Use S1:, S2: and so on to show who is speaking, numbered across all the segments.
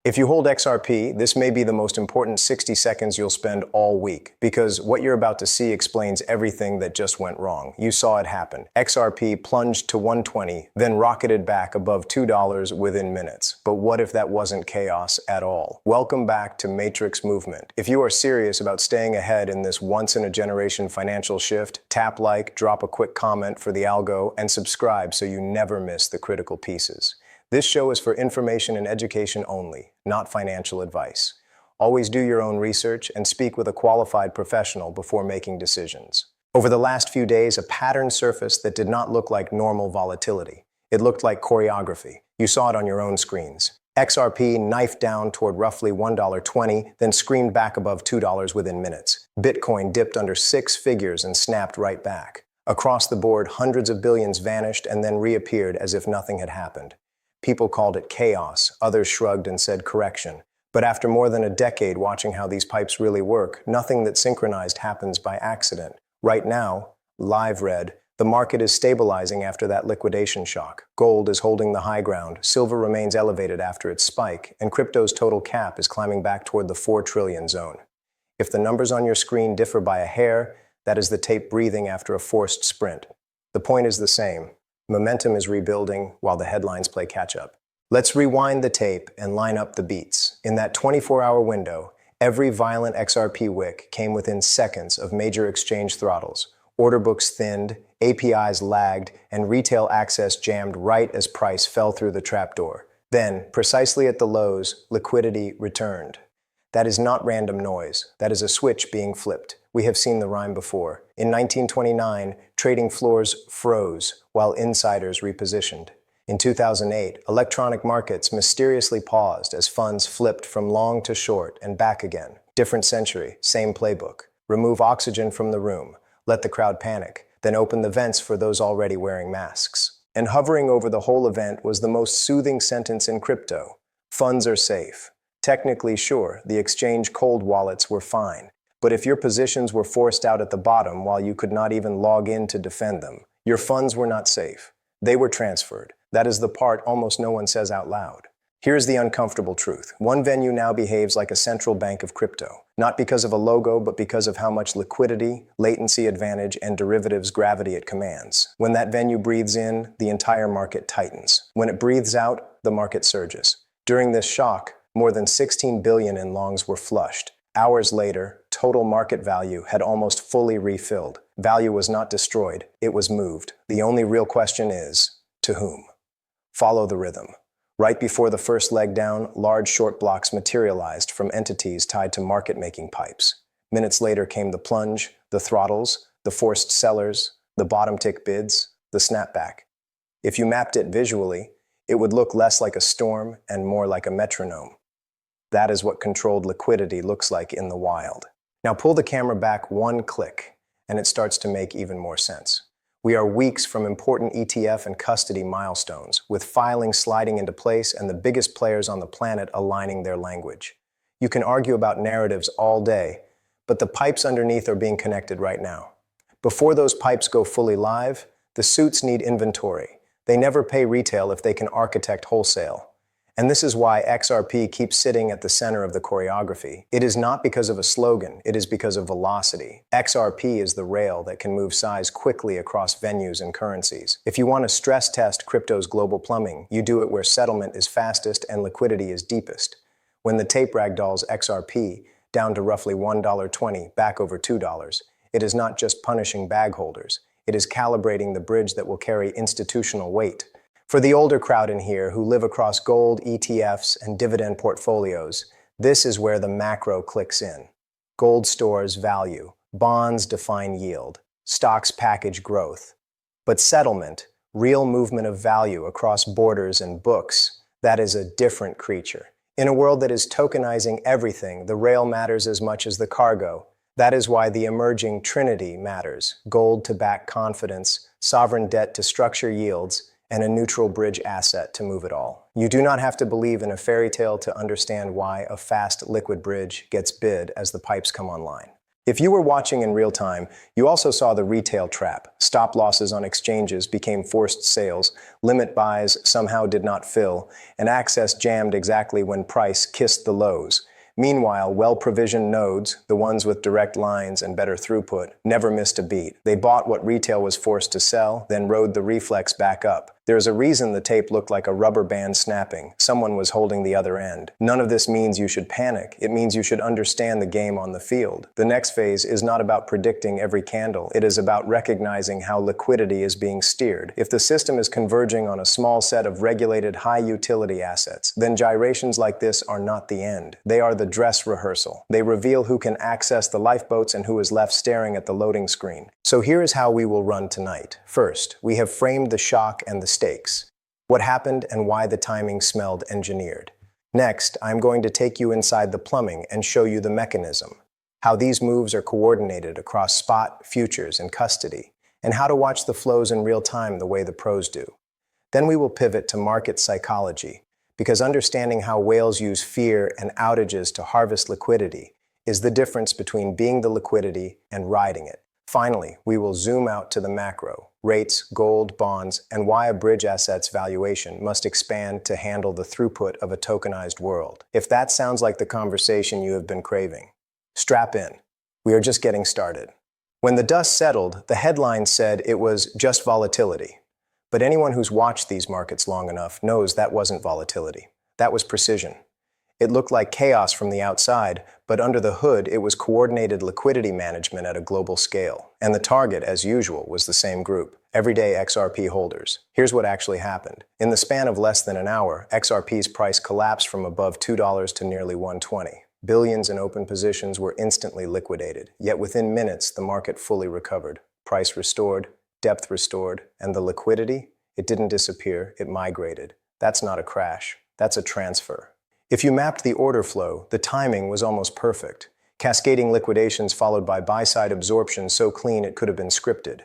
S1: If you hold XRP, this may be the most important 60 seconds you'll spend all week, because what you're about to see explains everything that just went wrong. You saw it happen. XRP plunged to 120, then rocketed back above $2 within minutes. But what if that wasn't chaos at all? Welcome back to Matrix Movement. If you are serious about staying ahead in this once-in-a-generation financial shift, tap like, drop a quick comment for the algo, and subscribe so you never miss the critical pieces. This show is for information and education only, not financial advice. Always do your own research and speak with a qualified professional before making decisions. Over the last few days, a pattern surfaced that did not look like normal volatility. It looked like choreography. You saw it on your own screens. XRP knifed down toward roughly $1.20, then screamed back above $2 within minutes. Bitcoin dipped under six figures and snapped right back. Across the board, hundreds of billions vanished and then reappeared as if nothing had happened. People called it chaos, others shrugged and said correction. But after more than a decade watching how these pipes really work, nothing that's synchronized happens by accident. Right now, live read, the market is stabilizing after that liquidation shock. Gold is holding the high ground, silver remains elevated after its spike, and crypto's total cap is climbing back toward the 4 trillion zone. If the numbers on your screen differ by a hair, that is the tape breathing after a forced sprint. The point is the same. Momentum is rebuilding while the headlines play catch-up. Let's rewind the tape and line up the beats. In that 24-hour window, every violent XRP wick came within seconds of major exchange throttles. Order books thinned, APIs lagged, and retail access jammed right as price fell through the trapdoor. Then, precisely at the lows, liquidity returned. That is not random noise. That is a switch being flipped. We have seen the rhyme before. In 1929, trading floors froze while insiders repositioned. In 2008, electronic markets mysteriously paused as funds flipped from long to short and back again. Different century, same playbook. Remove oxygen from the room, let the crowd panic, then open the vents for those already wearing masks. And hovering over the whole event was the most soothing sentence in crypto. Funds are safe. Technically, sure, the exchange cold wallets were fine. But if your positions were forced out at the bottom while you could not even log in to defend them, your funds were not safe. They were transferred. That is the part almost no one says out loud. Here's the uncomfortable truth. One venue now behaves like a central bank of crypto, not because of a logo, but because of how much liquidity, latency advantage, and derivatives gravity it commands. When that venue breathes in, the entire market tightens. When it breathes out, the market surges. During this shock, more than 16 billion in longs were flushed. Hours later, total market value had almost fully refilled. Value was not destroyed, it was moved. The only real question is, to whom? Follow the rhythm. Right before the first leg down, large short blocks materialized from entities tied to market-making pipes. Minutes later came the plunge, the throttles, the forced sellers, the bottom-tick bids, the snapback. If you mapped it visually, it would look less like a storm and more like a metronome. That is what controlled liquidity looks like in the wild. Now pull the camera back one click, and it starts to make even more sense. We are weeks from important ETF and custody milestones, with filings sliding into place and the biggest players on the planet aligning their language. You can argue about narratives all day, but the pipes underneath are being connected right now. Before those pipes go fully live, the suits need inventory. They never pay retail if they can architect wholesale. And this is why XRP keeps sitting at the center of the choreography. It is not because of a slogan, it is because of velocity. XRP is the rail that can move size quickly across venues and currencies. If you want to stress test crypto's global plumbing, you do it where settlement is fastest and liquidity is deepest. When the tape ragdolls XRP down to roughly $1.20, back over $2, it is not just punishing bag holders. It is calibrating the bridge that will carry institutional weight. For the older crowd in here who live across gold, ETFs, and dividend portfolios, this is where the macro clicks in. Gold stores value, bonds define yield, stocks package growth. But settlement, real movement of value across borders and books, that is a different creature. In a world that is tokenizing everything, the rail matters as much as the cargo. That is why the emerging trinity matters: gold to back confidence, sovereign debt to structure yields, and a neutral bridge asset to move it all. You do not have to believe in a fairy tale to understand why a fast liquid bridge gets bid as the pipes come online. If you were watching in real time, you also saw the retail trap. Stop losses on exchanges became forced sales, limit buys somehow did not fill, and access jammed exactly when price kissed the lows. Meanwhile, well-provisioned nodes, the ones with direct lines and better throughput, never missed a beat. They bought what retail was forced to sell, then rode the reflex back up. There's a reason the tape looked like a rubber band snapping. Someone was holding the other end. None of this means you should panic. It means you should understand the game on the field. The next phase is not about predicting every candle. It is about recognizing how liquidity is being steered. If the system is converging on a small set of regulated high-utility assets, then gyrations like this are not the end. They are the dress rehearsal. They reveal who can access the lifeboats and who is left staring at the loading screen. So here is how we will run tonight. First, we have framed the shock and the stakes. What happened and why the timing smelled engineered. Next, I'm going to take you inside the plumbing and show you the mechanism, how these moves are coordinated across spot, futures, and custody, and how to watch the flows in real time the way the pros do. Then we will pivot to market psychology, because understanding how whales use fear and outages to harvest liquidity is the difference between being the liquidity and riding it. Finally, we will zoom out to the macro, rates, gold, bonds, and why a bridge asset's valuation must expand to handle the throughput of a tokenized world. If that sounds like the conversation you have been craving, strap in. We are just getting started. When the dust settled, the headline said it was just volatility. But anyone who's watched these markets long enough knows that wasn't volatility. That was precision. It looked like chaos from the outside, but under the hood, it was coordinated liquidity management at a global scale. And the target, as usual, was the same group, everyday XRP holders. Here's what actually happened. In the span of less than an hour, XRP's price collapsed from above $2 to nearly $120. Billions in open positions were instantly liquidated. Yet within minutes, the market fully recovered. Price restored, depth restored, and the liquidity? It didn't disappear, it migrated. That's not a crash, that's a transfer. If you mapped the order flow, the timing was almost perfect. Cascading liquidations followed by buy-side absorption so clean it could have been scripted.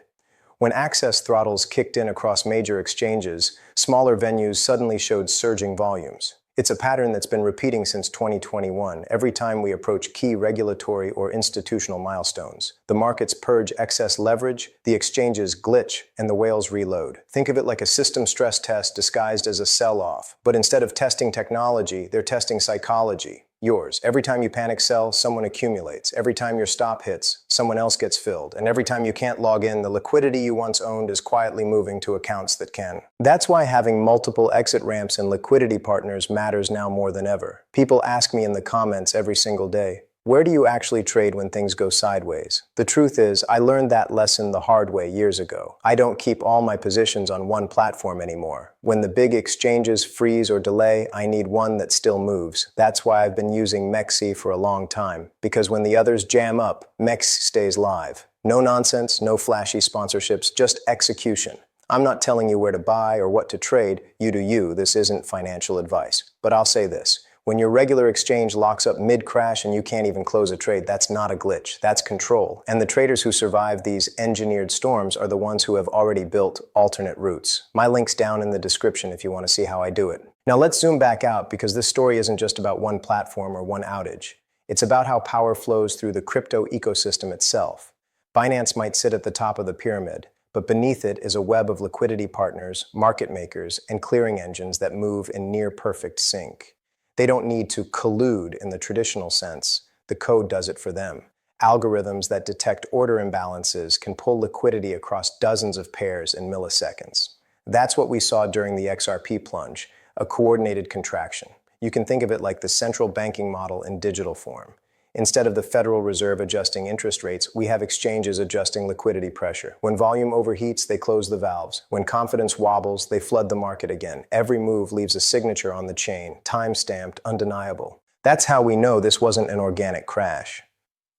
S1: When access throttles kicked in across major exchanges, smaller venues suddenly showed surging volumes. It's a pattern that's been repeating since 2021, every time we approach key regulatory or institutional milestones. The markets purge excess leverage, the exchanges glitch, and the whales reload. Think of it like a system stress test disguised as a sell-off. But instead of testing technology, they're testing psychology. Yours. Every time you panic sell, someone accumulates. Every time your stop hits, someone else gets filled. And every time you can't log in, the liquidity you once owned is quietly moving to accounts that can. That's why having multiple exit ramps and liquidity partners matters now more than ever. People ask me in the comments every single day, where do you actually trade when things go sideways? The truth is, I learned that lesson the hard way years ago. I don't keep all my positions on one platform anymore. When the big exchanges freeze or delay, I need one that still moves. That's why I've been using MEXC for a long time, because when the others jam up, MEX stays live. No nonsense, no flashy sponsorships, just execution. I'm not telling you where to buy or what to trade. You do you. This isn't financial advice. But I'll say this. When your regular exchange locks up mid-crash and you can't even close a trade, that's not a glitch, that's control. And the traders who survive these engineered storms are the ones who have already built alternate routes. My link's down in the description if you want to see how I do it. Now let's zoom back out, because this story isn't just about one platform or one outage. It's about how power flows through the crypto ecosystem itself. Binance might sit at the top of the pyramid, but beneath it is a web of liquidity partners, market makers, and clearing engines that move in near-perfect sync. They don't need to collude in the traditional sense. The code does it for them. Algorithms that detect order imbalances can pull liquidity across dozens of pairs in milliseconds. That's what we saw during the XRP plunge, a coordinated contraction. You can think of it like the central banking model in digital form. Instead of the Federal Reserve adjusting interest rates, we have exchanges adjusting liquidity pressure. When volume overheats, they close the valves. When confidence wobbles, they flood the market again. Every move leaves a signature on the chain, time-stamped, undeniable. That's how we know this wasn't an organic crash.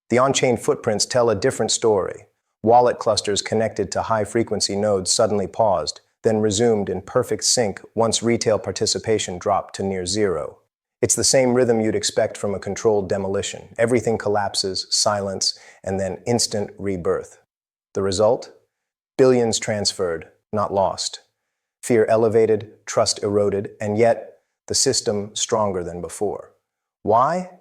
S1: The on-chain footprints tell a different story. Wallet clusters connected to high-frequency nodes suddenly paused, then resumed in perfect sync once retail participation dropped to near zero. It's the same rhythm you'd expect from a controlled demolition. Everything collapses, silence, and then instant rebirth. The result? Billions transferred, not lost. Fear elevated, trust eroded, and yet the system stronger than before. Why?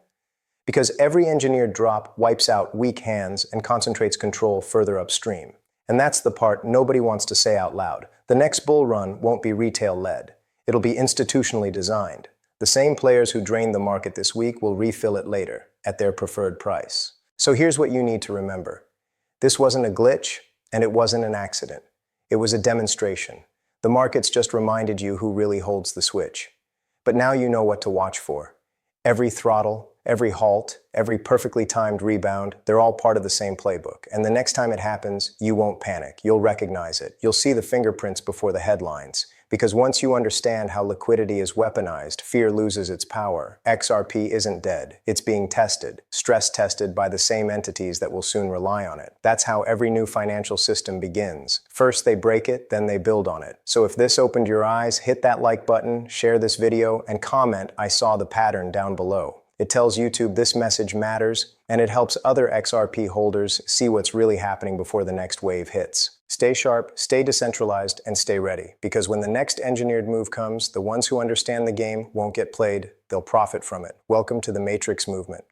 S1: Because every engineered drop wipes out weak hands and concentrates control further upstream. And that's the part nobody wants to say out loud. The next bull run won't be retail-led. It'll be institutionally designed. The same players who drained the market this week will refill it later, at their preferred price. So here's what you need to remember. This wasn't a glitch, and it wasn't an accident. It was a demonstration. The markets just reminded you who really holds the switch. But now you know what to watch for. Every throttle, every halt, every perfectly timed rebound, they're all part of the same playbook. And the next time it happens, you won't panic. You'll recognize it. You'll see the fingerprints before the headlines. Because once you understand how liquidity is weaponized, fear loses its power. XRP isn't dead. It's being tested, stress tested by the same entities that will soon rely on it. That's how every new financial system begins. First they break it, then they build on it. So if this opened your eyes, hit that like button, share this video, and comment, "I saw the pattern," down below. It tells YouTube this message matters, and it helps other XRP holders see what's really happening before the next wave hits. Stay sharp, stay decentralized, and stay ready. Because when the next engineered move comes, the ones who understand the game won't get played, they'll profit from it. Welcome to the Matrix movement.